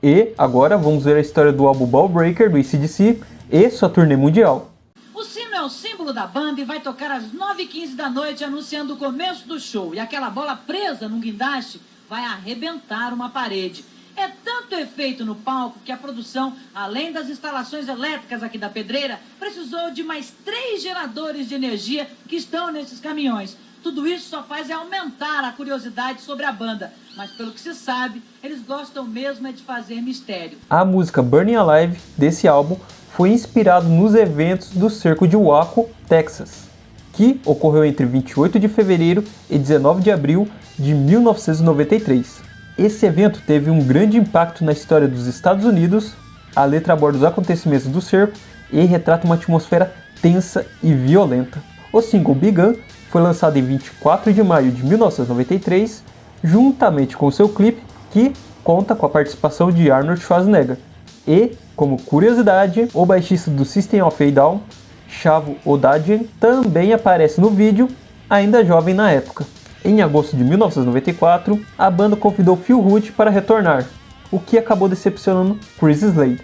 E agora vamos ver a história do álbum Ball Breaker do AC/DC e sua turnê mundial. O sino é o símbolo da banda e vai tocar às 9h15 da noite, anunciando o começo do show. E aquela bola presa num guindaste vai arrebentar uma parede. É tanto efeito no palco que a produção, além das instalações elétricas aqui da pedreira, precisou de mais 3 geradores de energia que estão nesses caminhões. Tudo isso só faz aumentar a curiosidade sobre a banda, mas pelo que se sabe, eles gostam mesmo de fazer mistério. A música Burning Alive desse álbum foi inspirado nos eventos do Cerco de Waco, Texas, que ocorreu entre 28 de fevereiro e 19 de abril de 1993. Esse evento teve um grande impacto na história dos Estados Unidos. A letra aborda os acontecimentos do cerco e retrata uma atmosfera tensa e violenta. O single Big Gun foi lançado em 24 de maio de 1993, juntamente com seu clipe, que conta com a participação de Arnold Schwarzenegger. E, como curiosidade, o baixista do System of a Down, Chavo Odadjian, também aparece no vídeo, ainda jovem na época. Em agosto de 1994, a banda convidou Phil Hood para retornar, o que acabou decepcionando Chris Slade,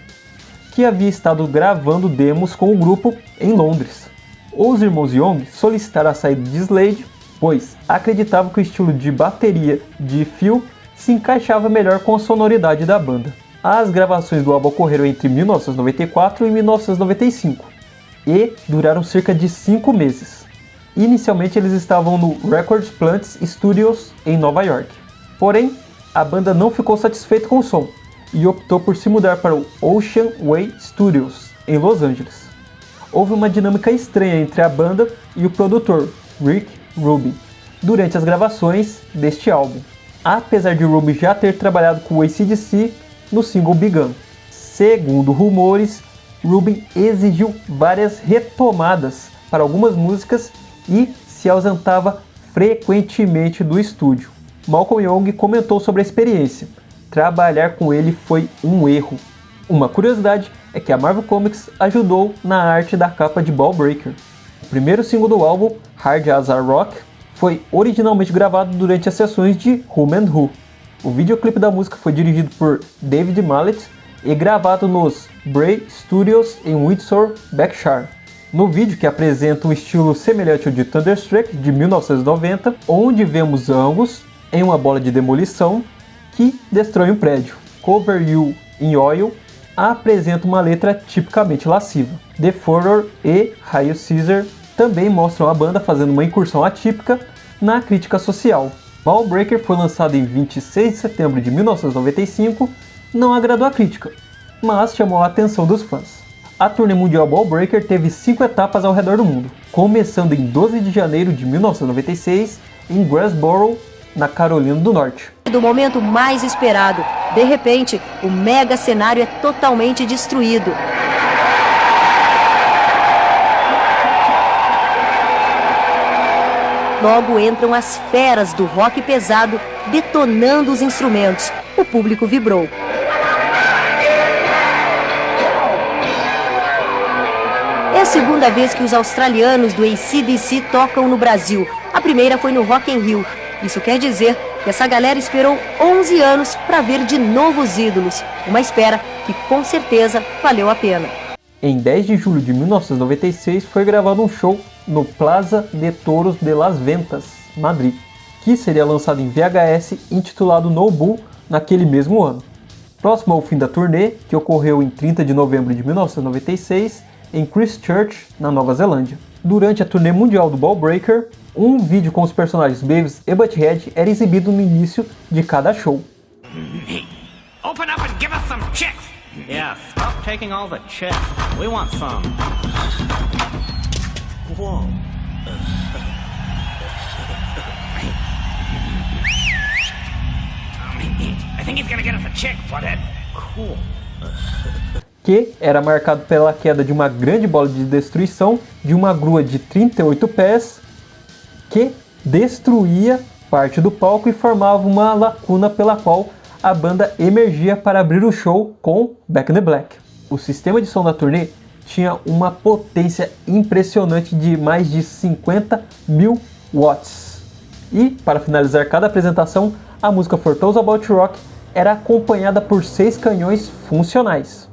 que havia estado gravando demos com o grupo em Londres. Os irmãos Young solicitaram a saída de Slade, pois acreditavam que o estilo de bateria de Phil se encaixava melhor com a sonoridade da banda. As gravações do álbum ocorreram entre 1994 e 1995 e duraram cerca de 5 meses. Inicialmente eles estavam no Records Plant Studios em Nova York. Porém, a banda não ficou satisfeita com o som e optou por se mudar para o Ocean Way Studios em Los Angeles. Houve uma dinâmica estranha entre a banda e o produtor, Rick Rubin, durante as gravações deste álbum, apesar de Rubin já ter trabalhado com o AC/DC no single Big Gun. Segundo rumores, Rubin exigiu várias retomadas para algumas músicas e se ausentava frequentemente do estúdio. Malcolm Young comentou sobre a experiência. Trabalhar com ele foi um erro. Uma curiosidade é que a Marvel Comics ajudou na arte da capa de Ball Breaker. O primeiro single do álbum, Hard As a Rock, foi originalmente gravado durante as sessões de Who Man Who. O videoclipe da música foi dirigido por David Mallet e gravado nos Bray Studios em Windsor, Berkshire. No vídeo, que apresenta um estilo semelhante ao de Thunderstruck de 1990, onde vemos Angus em uma bola de demolição que destrói um prédio. Cover You in Oil apresenta uma letra tipicamente lasciva. The Furor e Hail Caesar também mostram a banda fazendo uma incursão atípica na crítica social. Ball Breaker foi lançado em 26 de setembro de 1995, não agradou a crítica, mas chamou a atenção dos fãs. A turnê mundial Ball Breaker teve 5 etapas ao redor do mundo, começando em 12 de janeiro de 1996 em Greensboro, na Carolina do Norte. Do momento mais esperado, de repente, o mega cenário é totalmente destruído. Logo entram as feras do rock pesado, detonando os instrumentos. O público vibrou. É a segunda vez que os australianos do AC/DC tocam no Brasil. A primeira foi no Rock in Rio. Isso quer dizer que essa galera esperou 11 anos para ver de novo os ídolos. Uma espera que com certeza valeu a pena. Em 10 de julho de 1996 foi gravado um show no Plaza de Toros de Las Ventas, Madrid, que seria lançado em VHS intitulado No Bull naquele mesmo ano. Próximo ao fim da turnê, que ocorreu em 30 de novembro de 1996, em Christchurch, na Nova Zelândia. Durante a turnê mundial do Ball Breaker, um vídeo com os personagens Beavis e Butthead era exibido no início de cada show. Open up and give us some chicks! Yeah, stop taking all the chicks. We want some. Whoa. I think he's gonna get us a chick, butthead. Cool. Que era marcado pela queda de uma grande bola de destruição de uma grua de 38 pés que destruía parte do palco e formava uma lacuna pela qual a banda emergia para abrir o show com Back in Black. O sistema de som da turnê tinha uma potência impressionante de mais de 50.000 watts. E, para finalizar cada apresentação, a música For Those About to Rock era acompanhada por 6 canhões funcionais.